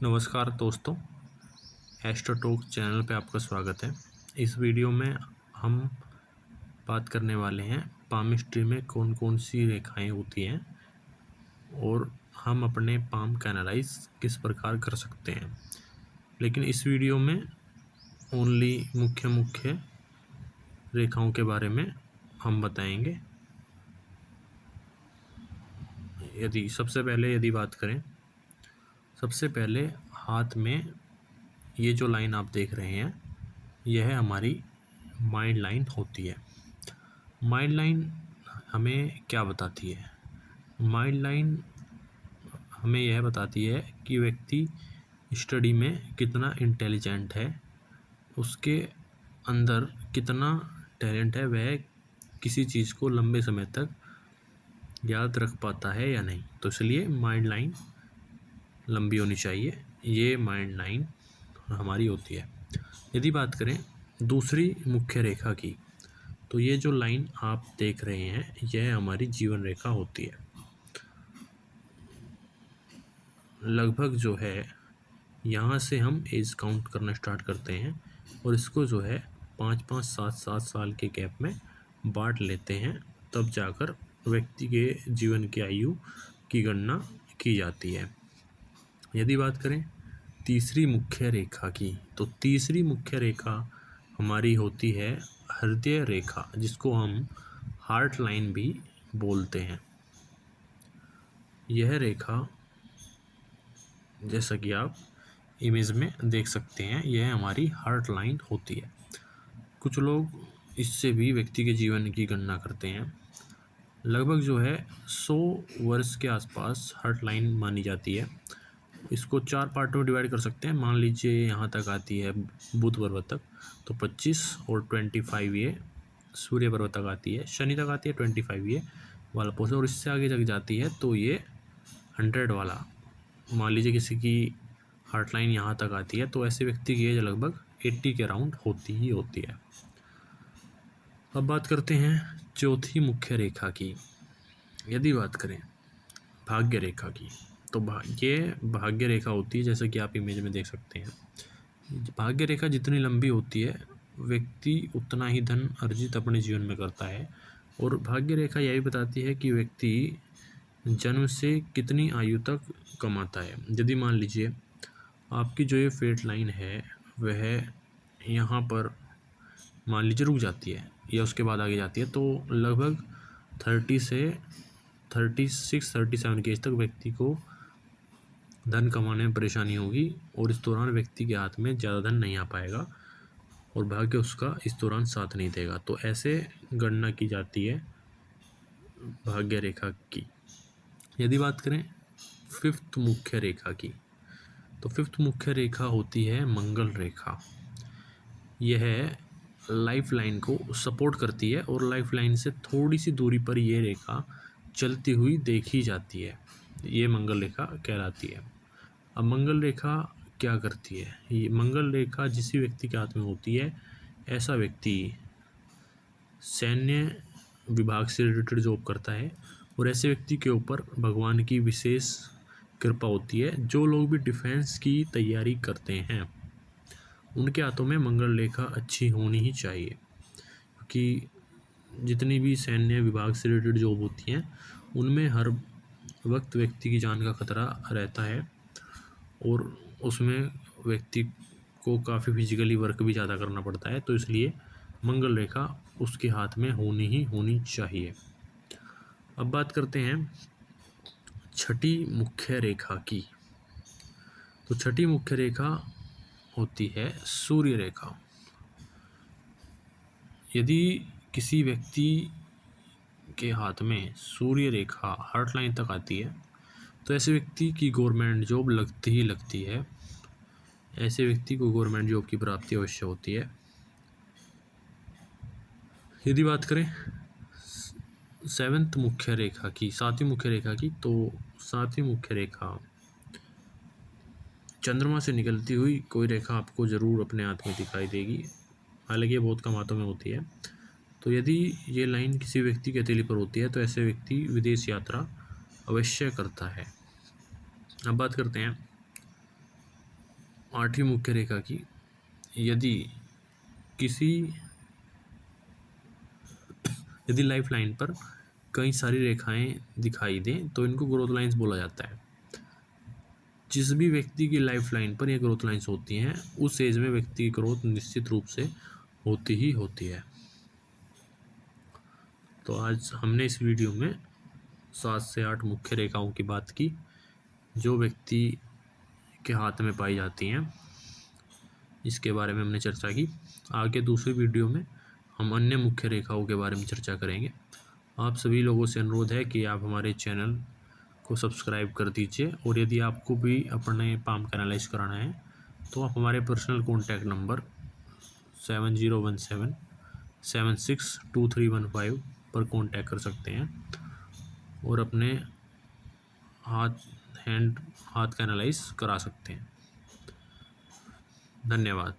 नमस्कार दोस्तों, astro talk channel पे आपका स्वागत है। इस वीडियो में हम बात करने वाले हैं पामिस्ट्री में कौन कौन सी रेखाएं होती हैं और हम अपने पाम का एनालाइज किस प्रकार कर सकते हैं। लेकिन इस वीडियो में ओनली मुख्य मुख्य रेखाओं के बारे में हम बताएंगे। यदि बात करें, सबसे पहले हाथ में ये जो लाइन आप देख रहे हैं, यह हमारी माइंड लाइन होती है। माइंड लाइन हमें क्या बताती है? माइंड लाइन हमें यह बताती है कि व्यक्ति स्टडी में कितना इंटेलिजेंट है, उसके अंदर कितना टैलेंट है, वह किसी चीज़ को लंबे समय तक याद रख पाता है या नहीं। तो इसलिए माइंड लाइन लंबी होनी चाहिए। ये माइंड लाइन हमारी होती है। यदि बात करें दूसरी मुख्य रेखा की, तो ये जो लाइन आप देख रहे हैं, यह हमारी जीवन रेखा होती है। लगभग जो है यहाँ से हम एज काउंट करना स्टार्ट करते हैं और इसको जो है 5-5, 7-7 साल के गैप में बांट लेते हैं, तब जाकर व्यक्ति के जीवन की आयु की गणना की जाती है। यदि बात करें तीसरी मुख्य रेखा की, तो तीसरी मुख्य रेखा हमारी होती है हृदय रेखा, जिसको हम हार्ट लाइन भी बोलते हैं। यह रेखा जैसा कि आप इमेज में देख सकते हैं, यह हमारी हार्ट लाइन होती है। कुछ लोग इससे भी व्यक्ति के जीवन की गणना करते हैं। लगभग जो है 100 वर्ष के आसपास हार्ट लाइन मानी जाती है। इसको 4 पार्टों में डिवाइड कर सकते हैं। मान लीजिए यहाँ तक आती है बुध पर्वत तक, तो 25 और 25 ये सूर्य पर्वत तक आती है। शनि तक आती है 25 ये वाला पोर्शन, और इससे आगे तक जाती है तो ये 100 वाला। मान लीजिए किसी की हार्ट लाइन यहाँ तक आती है, तो ऐसे व्यक्ति की एज लगभग 80 के अराउंड होती ही होती है। अब बात करते हैं चौथी मुख्य रेखा की। यदि बात करें भाग्य रेखा की, तो ये भाग्य रेखा होती है, जैसा कि आप इमेज में देख सकते हैं। भाग्य रेखा जितनी लंबी होती है, व्यक्ति उतना ही धन अर्जित अपने जीवन में करता है। और भाग्य रेखा यही बताती है कि व्यक्ति जन्म से कितनी आयु तक कमाता है। यदि मान लीजिए आपकी जो ये फेट लाइन है, वह यहाँ पर मान लीजिए रुक जाती है या उसके बाद आगे जाती है, तो लगभग 30 से 36-37 के एज तक व्यक्ति को धन कमाने में परेशानी होगी, और इस दौरान व्यक्ति के हाथ में ज़्यादा धन नहीं आ पाएगा और भाग्य उसका इस दौरान साथ नहीं देगा। तो ऐसे गणना की जाती है भाग्य रेखा की। यदि बात करें फिफ्थ मुख्य रेखा की, तो फिफ्थ मुख्य रेखा होती है मंगल रेखा। यह लाइफ लाइन को सपोर्ट करती है और लाइफ लाइन से थोड़ी सी दूरी पर यह रेखा चलती हुई देखी जाती है। ये मंगल रेखा कहलाती है। अब मंगल रेखा क्या करती है? ये मंगल रेखा जिस व्यक्ति के हाथ में होती है, ऐसा व्यक्ति सैन्य विभाग से रिलेटेड जॉब करता है, और ऐसे व्यक्ति के ऊपर भगवान की विशेष कृपा होती है। जो लोग भी डिफेंस की तैयारी करते हैं, उनके हाथों में मंगल रेखा अच्छी होनी ही चाहिए, क्योंकि जितनी भी सैन्य विभाग से रिलेटेड जॉब होती हैं, उनमें हर वक्त व्यक्ति की जान का खतरा रहता है, और उसमें व्यक्ति को काफ़ी फिजिकली वर्क भी ज़्यादा करना पड़ता है। तो इसलिए मंगल रेखा उसके हाथ में होनी ही होनी चाहिए। अब बात करते हैं छठी मुख्य रेखा की। तो छठी मुख्य रेखा होती है सूर्य रेखा। यदि किसी व्यक्ति के हाथ में सूर्य रेखा हार्ट लाइन तक आती है, तो ऐसे व्यक्ति की गवर्नमेंट जॉब लगती ही लगती है। ऐसे व्यक्ति को गवर्नमेंट जॉब की प्राप्ति अवश्य होती है। यदि बात करें सेवंथ मुख्य रेखा की, सातवीं मुख्य रेखा की, तो सातवीं मुख्य रेखा चंद्रमा से निकलती हुई कोई रेखा आपको ज़रूर अपने हाथ में दिखाई देगी। हालांकि ये बहुत कम हाथों में होती है। तो यदि ये लाइन किसी व्यक्ति की हथेली पर होती है, तो ऐसे व्यक्ति विदेश यात्रा अवश्य करता है। अब बात करते हैं 8वीं मुख्य रेखा की यदि किसी यदि लाइफ लाइन पर कई सारी रेखाएं दिखाई दें तो इनको ग्रोथ लाइंस बोला जाता है। जिस भी व्यक्ति की लाइफ लाइन पर ये ग्रोथ लाइंस होती हैं उस एज में व्यक्ति की ग्रोथ निश्चित रूप से होती ही होती है। तो आज हमने इस वीडियो में 7 से 8 मुख्य रेखाओं की बात की जो व्यक्ति के हाथ में पाई जाती हैं, इसके बारे में हमने चर्चा की। आगे दूसरी वीडियो में हम अन्य मुख्य रेखाओं के बारे में चर्चा करेंगे। आप सभी लोगों से अनुरोध है कि आप हमारे चैनल को सब्सक्राइब कर दीजिए और यदि आपको भी अपने पाम का एनालाइज कराना है तो आप हमारे पर्सनल कॉन्टैक्ट नंबर 7017762315 पर कॉन्टैक्ट कर सकते हैं और अपने हाथ का एनालाइज करा सकते हैं। धन्यवाद।